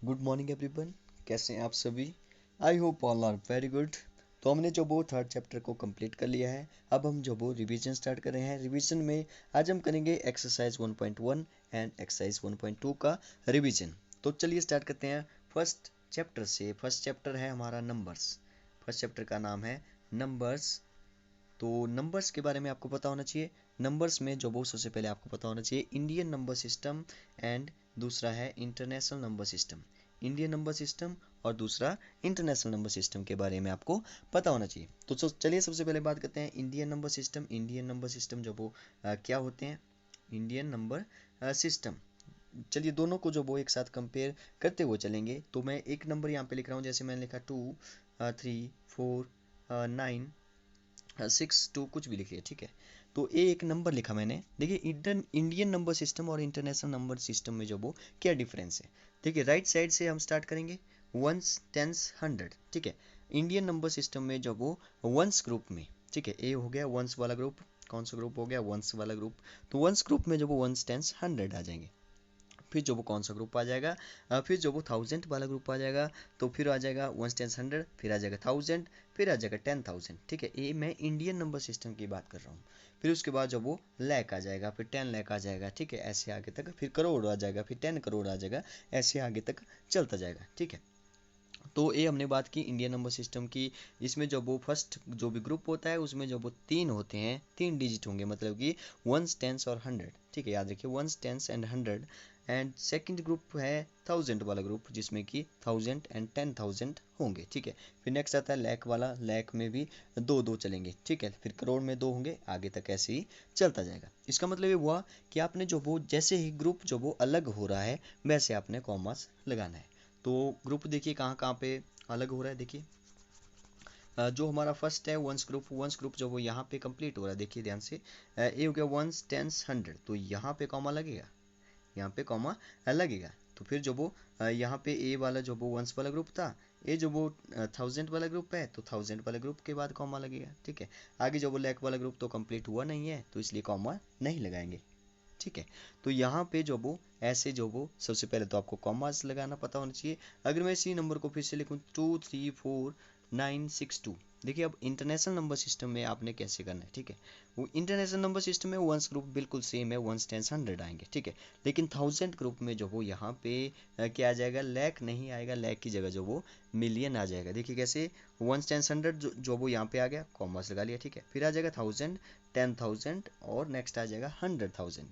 Good morning everyone. कैसे हैं आप सभी? I hope all are very good. तो हमने जो वो थर्ड चैप्टर को कंप्लीट कर लिया है। अब हम जो वो रिवीजन स्टार्ट कर रहे हैं। रिवीजन में आज हम करेंगे एक्सरसाइज 1.1 एंड एक्सरसाइज 1.2 का रिवीजन। तो चलिए स्टार्ट करते हैं फर्स्ट चैप्टर से। फर्स्ट चैप्टर है हमारा नंबर्स। फर्स्ट चैप्टर का नाम है नंबर्स। तो नंबर्स के बारे में आपको पता होना चाहिए। नंबर्स में जो वो सबसे पहले आपको पता होना चाहिए इंडियन नंबर सिस्टम एंड दूसरा है international number system. Indian number system और दूसरा इंटरनेशनल नंबर सिस्टम के बारे में आपको पता होना चाहिए। तो चलिए सबसे पहले बात करते हैं Indian number system. Indian number system जो वो क्या होते हैं इंडियन नंबर सिस्टम। चलिए दोनों को जो वो एक साथ कंपेयर करते हुए चलेंगे। तो मैं एक नंबर यहाँ पे लिख रहा हूँ, जैसे मैंने लिखा 2 3 4 9 6 2 कुछ भी लिखिए, ठीक है। तो ये एक नंबर लिखा मैंने। देखिए इंडियन नंबर सिस्टम और इंटरनेशनल नंबर सिस्टम में जो वो क्या डिफरेंस है। देखिए राइट साइड से हम स्टार्ट करेंगे वंस टेंस हंड्रेड, ठीक है। इंडियन नंबर सिस्टम में जो वो वंस ग्रुप में, ठीक है, ए हो गया वंस वाला ग्रुप। कौन सा ग्रुप हो गया? वंस वाला ग्रुप। तो वंस ग्रुप में जो वो वंस टेंस हंड्रेड आ जाएंगे। फिर जो वो कौन सा ग्रुप आ जाएगा, फिर जो वो थाउजेंड वाला ग्रुप आ जाएगा। तो फिर आ जाएगा वन टेंस हंड्रेड, फिर आ जाएगा थाउजेंड, फिर आ जाएगा 10,000, ठीक है। ये मैं इंडियन नंबर सिस्टम की बात कर रहा हूँ। फिर उसके बाद जब वो लैक आ जाएगा, फिर 10 लाख आ जाएगा, ठीक है, ऐसे आगे तक। फिर करोड़ आ जाएगा, फिर 10 करोड़ आ जाएगा, ऐसे आगे तक चलता जाएगा, ठीक है। तो ये हमने बात की इंडियन नंबर सिस्टम की। इसमें जो वो फर्स्ट जो भी ग्रुप होता है उसमें जो वो तीन होते हैं, तीन डिजिट होंगे, मतलब कि वंस टेंस और हंड्रेड, ठीक है, याद रखिए ones tens and hundred. And second group है थाउजेंड वाला ग्रुप, जिसमें कि 1000 एंड 10,000 होंगे, ठीक है। फिर नेक्स्ट आता है लैक वाला। लैक में भी दो दो चलेंगे, ठीक है। फिर करोड़ में दो होंगे, आगे तक ऐसे ही चलता जाएगा। इसका मतलब ये हुआ कि आपने जो वो जैसे ही ग्रुप जो वो अलग हो रहा है वैसे आपने कॉमास लगाना है। तो ग्रुप देखिए कहाँ कहाँ पे अलग हो रहा है। देखिए जो हमारा फर्स्ट है वंस ग्रुप जो वो यहाँ पे कंप्लीट हो रहा है, देखिए ध्यान से। ये हो गया वंस टेंस हंड्रेड, तो यहाँ पे कॉमा लगेगा, यहाँ पे कॉमा लगेगा। तो फिर जो वो यहाँ पे ए वाला जो वो वंस वाला ग्रुप था, ये जो वो थाउजेंड वाला ग्रुप है, तो थाउजेंड वाले ग्रुप के बाद कॉमा लगेगा, ठीक है। आगे जो वो लैक वाला ग्रुप तो कंप्लीट हुआ नहीं है, तो इसलिए कॉमा नहीं लगाएंगे, ठीक है। तो यहाँ पे जो वो ऐसे जो वो सबसे पहले तो आपको कॉमास लगाना पता होना चाहिए। अगर मैं इसी नंबर को फिर से लिखूँ 234,962, देखिए अब इंटरनेशनल नंबर सिस्टम में आपने कैसे करना है, ठीक है। वो इंटरनेशनल नंबर सिस्टम में वंस ग्रुप बिल्कुल सेम है, वंस टेंस हंड्रेड आएंगे, ठीक है। लेकिन थाउजेंड ग्रुप में जो वो यहाँ पे क्या आ जाएगा, लैक नहीं आएगा, लैक की जगह जो वो मिलियन आ जाएगा। देखिए कैसे, वंस टेंस हंड्रेड जो वो यहाँ पे आ गया, कॉमर्स लगा लिया, ठीक है। फिर आ जाएगा थाउजेंड, 10,000 और नेक्स्ट आ जाएगा 100,000,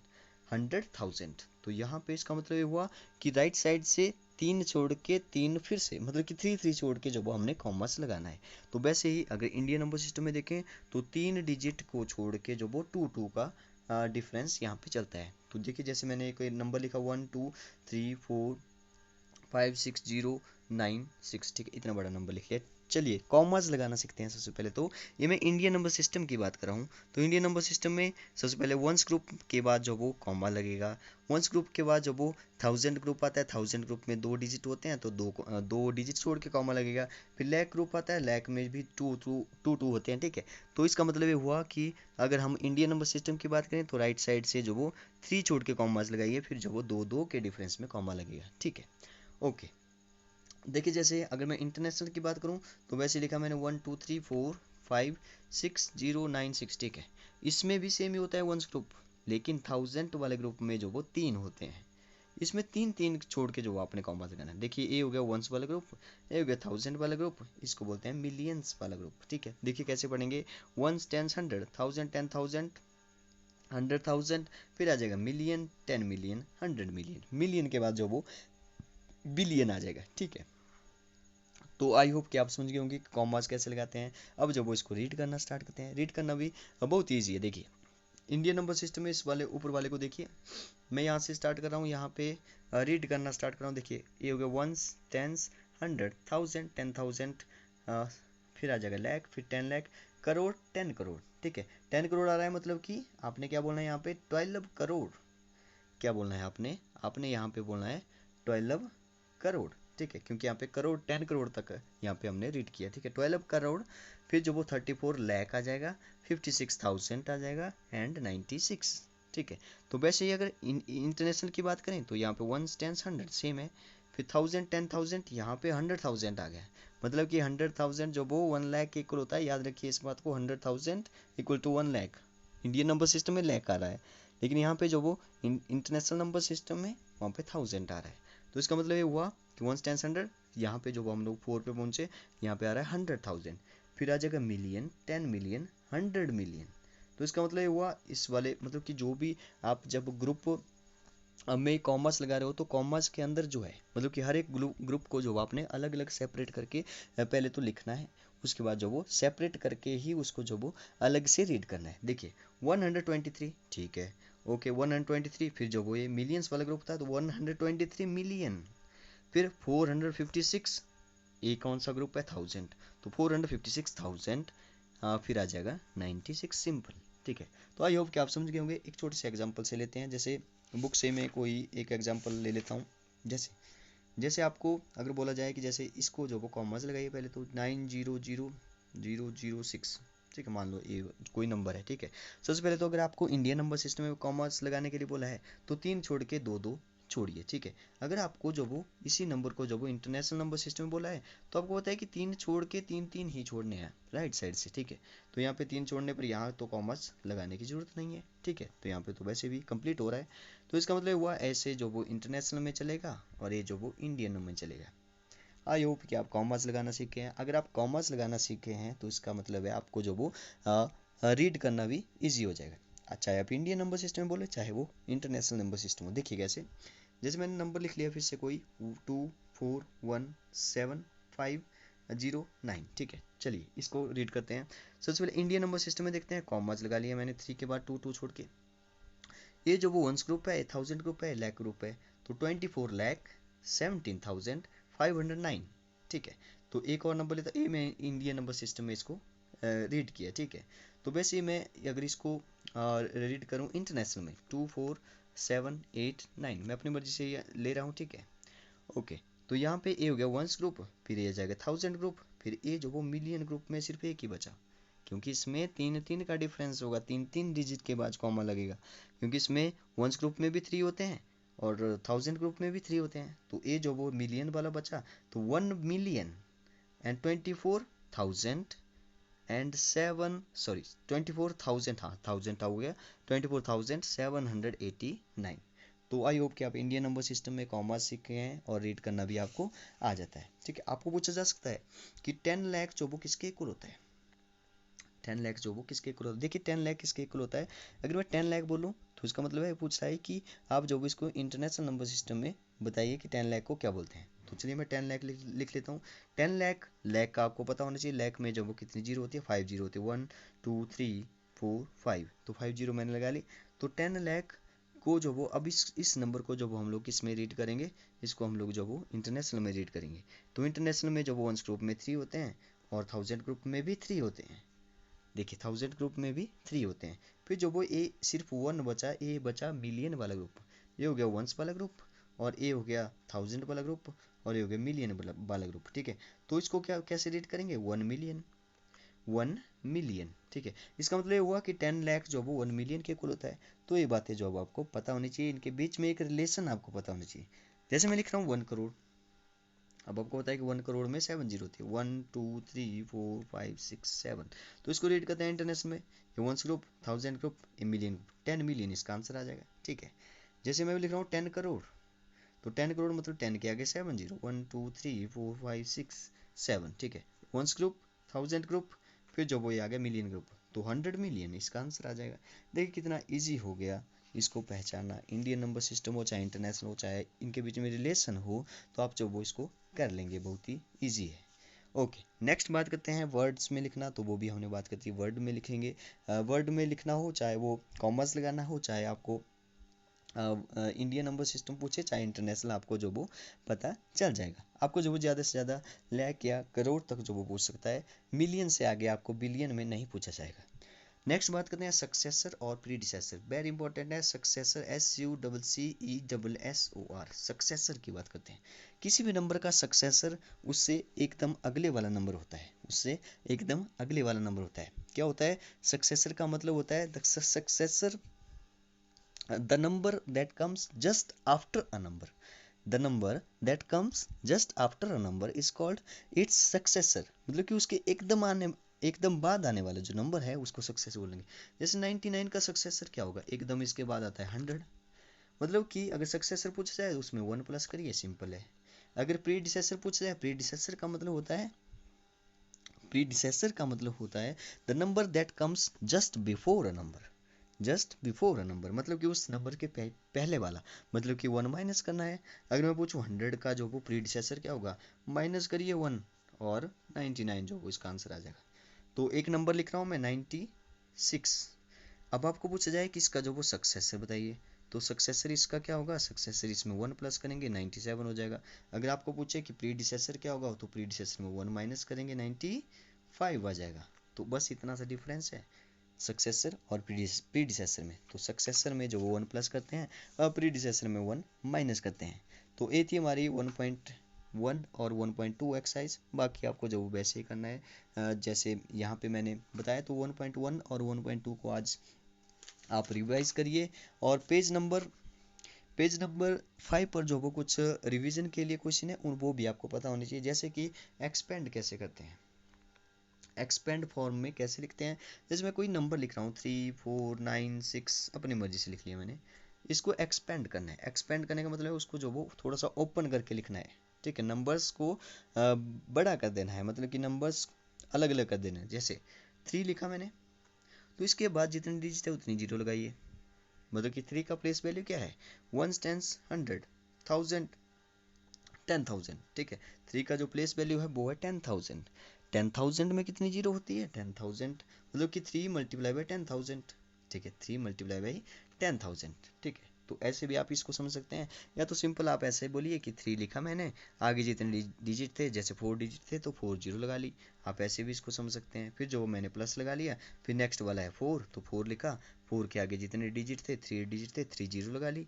100,000। तो यहाँ पे इसका मतलब ये हुआ कि राइट साइड से तीन छोड़ के तीन फिर से, मतलब कि थ्री थ्री छोड़ के जो वो हमने कॉमर्स लगाना है। तो वैसे ही अगर इंडियन नंबर सिस्टम में देखें तो तीन डिजिट को छोड़ के जो वो टू टू का डिफरेंस यहाँ पे चलता है। तो देखिए जैसे मैंने कोई नंबर लिखा 1 2 3 4 5 6 0 9 6, ठीक है, इतना बड़ा नंबर लिख लिया। चलिए कॉमर्स लगाना सीखते हैं सबसे पहले। तो ये मैं इंडियन नंबर सिस्टम की बात कर रहा हूँ। तो इंडियन नंबर सिस्टम में सबसे पहले वंस ग्रुप के बाद जो वो कॉमा लगेगा। वंस ग्रुप के बाद जो वो थाउजेंड ग्रुप आता है, थाउजेंड ग्रुप में दो डिजिट होते हैं, तो दो डिजिट छोड़ के कॉमा लगेगा। फिर लैक ग्रुप आता है, लैक में भी टू टू टू टू होते हैं, ठीक है। तो इसका मतलब ये हुआ कि अगर हम इंडियन नंबर सिस्टम की बात करें तो राइट साइड से जो वो थ्री छोड़ के कॉमास लगाइए, फिर जो वो दो दो के डिफरेंस में कॉमा लगेगा, ठीक है। ओके, देखिए जैसे अगर मैं इंटरनेशनल की बात करूं तो वैसे लिखा मैंने 1 2 3 4 5 6 0 9 6, ठीक है। इसमें भी सेम ही होता है वंस ग्रुप, लेकिन थाउजेंड वाले ग्रुप में जो वो तीन होते हैं। इसमें तीन तीन छोड़ के जो आपने कॉमा लगाना है। देखिए ए हो गया वंस वाला ग्रुप, ए हो गया थाउजेंड वाला ग्रुप, इसको बोलते हैं मिलियंस वाला ग्रुप, ठीक है। देखिए कैसे पढ़ेंगे, वंस टेंस हंड्रेड, थाउजेंड 10,000, 100,000, फिर आ जाएगा मिलियन, 10 मिलियन, 100 मिलियन, मिलियन के बाद जो वो बिलियन आ जाएगा, ठीक है। तो आई होप कि आप समझ गए होंगे कि कॉमास कैसे लगाते हैं। अब जब वो इसको रीड करना स्टार्ट करते हैं, रीड करना भी बहुत ईजी है। देखिए इंडियन नंबर सिस्टम में इस वाले ऊपर वाले को देखिए, मैं यहाँ से स्टार्ट कर रहा हूँ, यहाँ पे रीड करना स्टार्ट कर रहा हूँ। देखिए ये हो गया वंस टेंस हंड्रेड, थाउजेंड 10,000, फिर आ जाएगा लैख, फिर 10 लाख, करोड़ 10 करोड़, ठीक है। 10 करोड़ आ रहा है, मतलब कि आपने क्या बोलना है यहाँ पे 12 करोड़। क्या बोलना है आपने, आपने यहाँ पे बोलना है 12 करोड़, ठीक है, क्योंकि यहाँ पे करोड़ 10 करोड़ तक यहाँ पे हमने रीड किया, ठीक है, 12 करोड़। फिर जो वो 34 लाख आ जाएगा, 56,000 आ जाएगा एंड 96, ठीक है। तो वैसे ही अगर इंटरनेशनल की बात करें तो यहाँ पे वन टेंस हंड्रेड सेम है, फिर 1000 10,000, यहाँ पे 100,000 आ गया, मतलब कि 100,000 जो वो 1 लाख के इक्वल होता है। याद रखिए इस बात को, 100,000 equal to 1 lakh. Indian number system में लाख आ रहा है, लेकिन यहाँ पे जो वो इंटरनेशनल नंबर सिस्टम में वहाँ पे 1000 आ रहा है। तो इसका मतलब ये हुआ कि 1 10 100, यहाँ पे जो हम लोग 4 पे पहुंचे, यहाँ पे आ रहा है 100,000। फिर आ जाएगा मिलियन, 10 मिलियन, 100 मिलियन। तो इसका मतलब ये हुआ इस वाले, मतलब कि जो भी आप जब ग्रुप में कॉमर्स लगा रहे हो, तो कॉमर्स के अंदर जो है, मतलब कि हर एक ग्रुप को जो आपने अलग अलग सेपरेट करके पहले तो लिखना है, उसके बाद जो वो सेपरेट करके ही उसको जो वो अलग से रीड करना है। देखिए 123, ठीक है, ओके 123। फिर जो वो ये मिलियंस वाला ग्रुप था तो 123 मिलियन। फिर 456, ये कौन सा ग्रुप है, 1000, तो 456,000। फिर आ जाएगा 96 सिंपल, ठीक है। तो आई होप कि आप समझ गए होंगे। एक छोटे से एग्जांपल से लेते हैं, जैसे बुक से मैं कोई एक एग्जांपल ले लेता हूँ। जैसे जैसे आपको अगर बोला जाए कि जैसे इसको जो वो कॉमर्स लगाइए पहले, तो 900006, ठीक है, मान लो ये कोई नंबर है, ठीक है। सबसे पहले तो अगर आपको इंडियन नंबर सिस्टम में कॉमर्स लगाने के लिए बोला है, तो 3 छोड़ के 2 2 छोड़िए, ठीक है। अगर आपको जो वो इसी नंबर को जो वो इंटरनेशनल नंबर सिस्टम में बोला है, तो आपको पता है कि 3 छोड़ के 3 3 ही छोड़ने हैं राइट साइड से, ठीक है। तो यहाँ पे 3 छोड़ने पर यहाँ तो कॉमर्स लगाने की जरूरत नहीं है, ठीक है। तो यहाँ पे तो वैसे भी कंप्लीट हो रहा है। तो इसका मतलब हुआ ऐसे जो वो इंटरनेशनल में चलेगा और ये जो वो इंडियन में चलेगा। आई होप कि आप कॉमर्स लगाना सीखे हैं। अगर आप कॉमर्स लगाना सीखे हैं तो इसका मतलब है आपको जो वो रीड करना भी ईजी हो जाएगा, चाहे आप इंडियन नंबर सिस्टम में बोले चाहे वो इंटरनेशनल नंबर सिस्टम हो। देखिए कैसे, जैसे मैंने नंबर लिख लिया फिर से कोई 241750 9, ठीक है। चलिए इसको रीड करते हैं। सबसे पहले इंडियन नंबर सिस्टम में देखते हैं, कॉमर्स लगा लिया मैंने 3 के बाद 2 2 छोड़ के। ये जो वो वंस ग्रुप है, 1000 ग्रुप है, लाख ग्रुप है, तो 24,17,509, ठीक है। तो एक और नंबर लेता, ये मैं इंडियन नंबर सिस्टम में इसको रीड किया, ठीक है। तो वैसे मैं अगर इसको रीड करूँ इंटरनेशनल में 24789, मैं अपनी मर्जी से ये ले रहा हूँ, ठीक है, ओके। तो यहाँ पे ए हो गया वंस ग्रुप, फिर ये जाएगा 1000 ग्रुप, फिर ए जो वो मिलियन ग्रुप में सिर्फ एक ही बचा, क्योंकि इसमें 3 3 का डिफरेंस होगा, 3 3 डिजिट के बाद कॉमा लगेगा, क्योंकि इसमें वंस ग्रुप में भी 3 होते हैं और 1000 ग्रुप में भी 3 होते हैं। तो ए जो वो मिलियन वाला बचा, तो 1,24,000 एंड 7, सॉरी 24,000, हाँ 1000 हो गया, 24,789। तो आई होप कि आप इंडियन नंबर सिस्टम में कॉमर्स सीख गए हैं और रीड करना भी आपको आ जाता है, ठीक है। आपको पूछा जा सकता है कि 10 लाख जो वो किसके इक्वल होता है, 10 लाख जो वो किसके इक्वल होता है। देखिए 10 लाख किसके इक्वल होता है, अगर मैं 10 लाख बोलूँ तो इसका मतलब है पूछ रहा है कि आप जो इसको इंटरनेशनल नंबर सिस्टम में बताइए कि 10 लाख को क्या बोलते हैं। तो चलिए मैं 10 लाख लिख लेता हूँ। 10 लाख, लाख का आपको पता होना चाहिए, लाख में जब वो कितनी जीरो होती है, 5 जीरो होती है, 1 2 3 4 5, तो 5 जीरो मैंने लगा ली। तो 10 लाख को जो वो अब इस नंबर को जब हम लोग किस में रीड करेंगे, इसको हम लोग जब वो इंटरनेशनल में रीड करेंगे, तो इंटरनेशनल में जब वो वंस ग्रुप में 3 होते हैं और 1000 ग्रुप में भी 3 होते हैं। देखिए 1000 ग्रुप में भी 3 होते हैं। फिर जो वो ए सिर्फ 1 बचा, ए बचा मिलियन वाला ग्रुप, ये हो गया वंस वाला ग्रुप, और ए हो गया 1000 वाला ग्रुप, और ये हो गया मिलियन वाला ग्रुप, ठीक है। तो इसको क्या कैसे रीड करेंगे, 1 मिलियन, 1 मिलियन, ठीक है। इसका मतलब ये हुआ कि 10 लाख जो वो 1 मिलियन के इक्वल होता है। तो ये बातें जो अब आपको पता होनी चाहिए, इनके बीच में एक रिलेशन आपको पता होना चाहिए। जैसे मैं लिख रहा हूँ 1 करोड़, अब आपको पता है कि 1 करोड़ में 7 जीरो होती है, 1 2 3 4 5 6 7, तो इसको रीड करते हैं इंटरनेशनल में, ये ones group, 1000 group, a million group, 10 million इसका आंसर आ जाएगा, ठीक है। जैसे मैं लिख रहा हूँ 10 करोड़, तो 10 करोड़ मतलब 10 के आगे 7 जीरो, 1 2 3 4 5 6 7, ठीक है। वंस ग्रुप, 1000 ग्रुप, फिर जो वो ये आ गया मिलियन ग्रुप, तो 100 मिलियन इसका आंसर आ जाएगा। देखिए कितना ईजी हो गया इसको पहचानना, इंडियन नंबर सिस्टम हो चाहे इंटरनेशनल हो, चाहे इनके बीच में रिलेशन हो, तो आप जो वो इसको कर लेंगे, बहुत ही ईजी है। ओके, नेक्स्ट बात करते हैं वर्ड्स में लिखना, तो वो भी हमने बात करती है वर्ड में लिखेंगे। वर्ड में लिखना हो, चाहे वो कॉमर्स लगाना हो, चाहे आपको इंडियन नंबर सिस्टम पूछे, चाहे इंटरनेशनल, आपको जो वो पता चल जाएगा। आपको जो वो ज़्यादा से ज़्यादा लाख या करोड़ तक जो वो पूछ सकता है, मिलियन से आगे आपको बिलियन में नहीं पूछा जाएगा। नेक्स्ट बात करते हैं सक्सेसर और प्रीडिसेसर, वेरी इंपॉर्टेंट है सक्सेसर, SUCCESSOR, सक्सेसर की बात करते हैं। किसी भी नंबर का सक्सेसर उससे एकदम अगले वाला नंबर होता है, उससे एकदम अगले वाला नंबर होता है। क्या होता है सक्सेसर का मतलब होता है successor the number that comes just after a number, the number that comes just after a number is called its successor. मतलब कि उसके एकदम बाद आने वाला जो नंबर है उसको सक्सेसर बोलेंगे। जैसे 99 का सक्सेसर क्या होगा, एकदम इसके बाद आता है 100। मतलब कि अगर सक्सेसर पूछा जाए तो उसमें 1 प्लस करिए, सिंपल है। अगर प्रीडिसेसर पूछा जाए, प्रीडिसेसर का मतलब होता है the number that comes just before a number. Just before a number मतलब कि उस नंबर के पहले वाला, मतलब कि 1 माइनस करना है। अगर मैं पूछूं 100 का जो वो प्रीडिसेसर क्या होगा, माइनस करिए 1 और 99 जो वो इसका आंसर आ जाएगा। तो एक नंबर लिख रहा हूँ मैं 96। अब आपको पूछा जाए कि इसका जो वो सक्सेसर बताइए, तो सक्सेसर इसका क्या होगा, सक्सेसर इसमें 1 प्लस करेंगे 97 हो जाएगा। अगर आपको पूछे कि प्रीडिसेसर क्या होगा, तो प्रीडिसेसर में 1 माइनस करेंगे 95 आ जाएगा। तो बस इतना सा डिफरेंस है सक्सेसर और प्रीडिसेसर में। तो सक्सेसर में जो वो 1 प्लस करते हैं और प्रीडिसेसर में 1 माइनस करते हैं। तो ये थी हमारी 1.1 और 1.2 एक्सरसाइज। बाकी आपको जो वैसे ही करना है जैसे यहाँ पे मैंने बताया। तो 1.1 और 1.2 को आज आप रिवाइज करिए। और पेज नंबर 5 पर जो वो कुछ रिवीजन के लिए क्वेश्चन है वो भी आपको पता होनी चाहिए। जैसे कि एक्सपेंड कैसे करते हैं, एक्सपेंड फॉर्म में कैसे लिखते हैं। जैसे मैं कोई नंबर लिख रहा हूँ 3 4 9 6, अपनी मर्जी से लिख लिया मैंने। इसको एक्सपेंड करना है। एक्सपेंड करने का मतलब है उसको जो वो थोड़ा सा ओपन करके लिखना है, ठीक है। नंबर्स को बड़ा कर देना है, मतलब कि नंबर्स अलग अलग कर देना है। जैसे 3 लिखा मैंने, तो इसके बाद जितनी डिजिट है उतनी जीरो लगाइए। मतलब कि 3 का प्लेस वैल्यू क्या है, 1 टेंस 100 1000 10,000, ठीक है। 3 का जो प्लेस वैल्यू है वो है 10,000। 10,000 में कितनी जीरो होती है, 10,000। मतलब कि 3 मल्टीप्लाई बाई 10,000, ठीक है। 3 मल्टीप्लाई बाई 10,000, ठीक है। तो ऐसे भी आप इसको समझ सकते हैं। या तो सिंपल आप ऐसे बोलिए कि 3 लिखा मैंने, आगे जितने डिजिट थे, जैसे 4 डिजिट थे तो 4 जीरो लगा ली। आप ऐसे भी इसको समझ सकते हैं। फिर जो मैंने प्लस लगा लिया, फिर नेक्स्ट वाला है 4, तो 4 लिखा, 4 के आगे जितने डिजिट थे, 3 डिजिट थे, 3 जीरो लगा ली।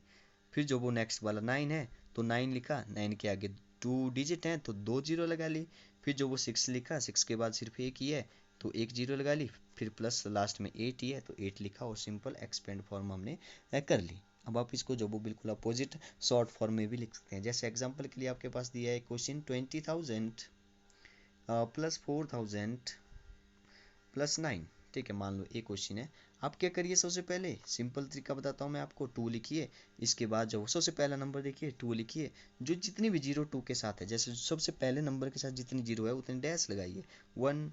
फिर जो वो नेक्स्ट वाला 9 है, तो 9 लिखा, 9 के आगे 2 डिजिट हैं तो 2 जीरो लगा ली। फिर जो वो 6 लिखा, 6 के बाद सिर्फ एक ही है तो 1 जीरो लगा ली। फिर प्लस लास्ट में 8 ही है तो 8 लिखा, और सिंपल एक्सपेंड फॉर्म हमने कर ली। अब आप इसको जो वो बिल्कुल अपोजिट शॉर्ट फॉर्म में भी लिख सकते हैं। जैसे एग्जांपल के लिए आपके पास दिया है क्वेश्चन 20,000 प्लस 4,000 प्लस 9, ठीक है। मान लो एक क्वेश्चन है। आप क्या करिए, सबसे पहले सिंपल तरीका बताता हूँ मैं आपको। 2 लिखिए, इसके बाद जो सबसे पहला नंबर देखिए 2 लिखिए, जो जितनी भी जीरो 2 के साथ है, जैसे सबसे पहले नंबर के साथ जितनी जीरो है उतनी डैश लगाइए। 1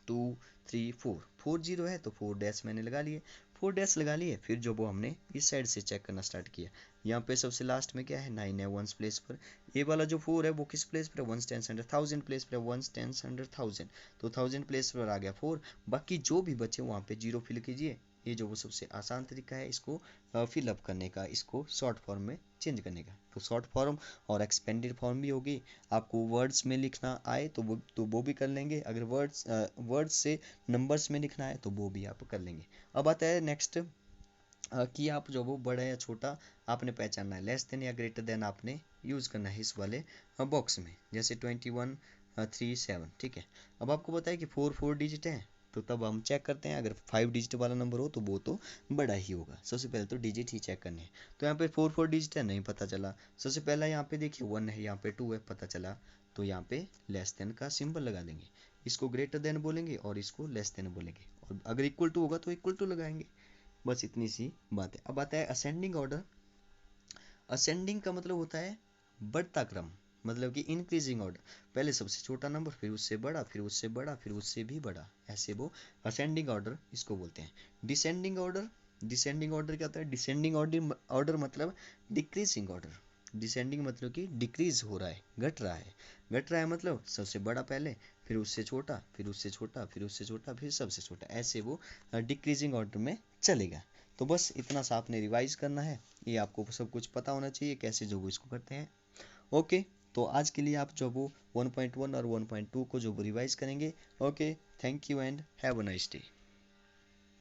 2 3 4, 4 जीरो है तो 4 डैश मैंने लगा लिए। 4 डैश लगा लिए, फिर जो वो हमने इस साइड से चेक करना स्टार्ट किया। यहाँ पे सबसे लास्ट में क्या है, 9 है 1 प्लेस पर। ये वाला जो 4 है वो किस प्लेस पर है, 1 टेंस 100 1000 प्लेस पर है, 1 टेंस 100 1000, तो 1000 प्लेस पर आ गया 4। बाकी जो भी बचे वहाँ पे जीरो फिल कीजिए। ये जो वो सबसे आसान तरीका है इसको फिलअप करने का, इसको शॉर्ट फॉर्म में चेंज करने का। तो शॉर्ट फॉर्म और एक्सपेंडेड फॉर्म भी होगी। आपको वर्ड्स में लिखना आए तो वो भी कर लेंगे। अगर वर्ड्स से नंबर्स में लिखना है तो वो भी आप कर लेंगे। अब आता है नेक्स्ट कि आप जो वो बड़ा या छोटा आपने पहचानना है। लेस देन या ग्रेटर देन आपने यूज़ करना है इस वाले बॉक्स में। जैसे 21 3 7, ठीक है। अब आपको पता है कि 4 डिजिट है, तो तब हम चेक करते हैं। अगर 5 डिजिट वाला नंबर हो तो वो तो बड़ा ही होगा। सबसे पहले तो डिजिट ही चेक करने हैं। तो यहाँ पे 4 डिजिट है, नहीं पता चला। सबसे पहला यहाँ पे देखिए 1 है, यहाँ पे 2 है, पता चला। तो यहाँ पे लेस देन का सिंबल लगा देंगे। इसको ग्रेटर देन बोलेंगे और इसको लेस देन बोलेंगे। और अगर इक्वल टू होगा तो इक्वल टू लगाएंगे। बस इतनी सी बात है। अब आता है असेंडिंग ऑर्डर। असेंडिंग का मतलब होता है बढ़ता क्रम, मतलब कि इंक्रीजिंग ऑर्डर। पहले सबसे छोटा नंबर, फिर उससे बड़ा, फिर उससे बड़ा, फिर उससे भी बड़ा, ऐसे वो असेंडिंग ऑर्डर इसको बोलते हैं। डिसेंडिंग ऑर्डर, डिसेंडिंग ऑर्डर क्या होता है, डिसेंडिंग ऑर्डर मतलब डिक्रीजिंग ऑर्डर। डिसेंडिंग मतलब कि डिक्रीज हो रहा है, घट रहा है। घट रहा है मतलब सबसे बड़ा पहले, फिर उससे छोटा, फिर उससे छोटा, फिर उससे छोटा, फिर सबसे छोटा, ऐसे वो डिक्रीजिंग ऑर्डर में चलेगा। तो बस इतना सा आपने रिवाइज करना है। ये आपको सब कुछ पता होना चाहिए कैसे जो वो इसको करते हैं। ओके, तो आज के लिए आप जो वो 1.1 और 1.2 को जो वो रिवाइज करेंगे। Okay, thank you and have a nice day.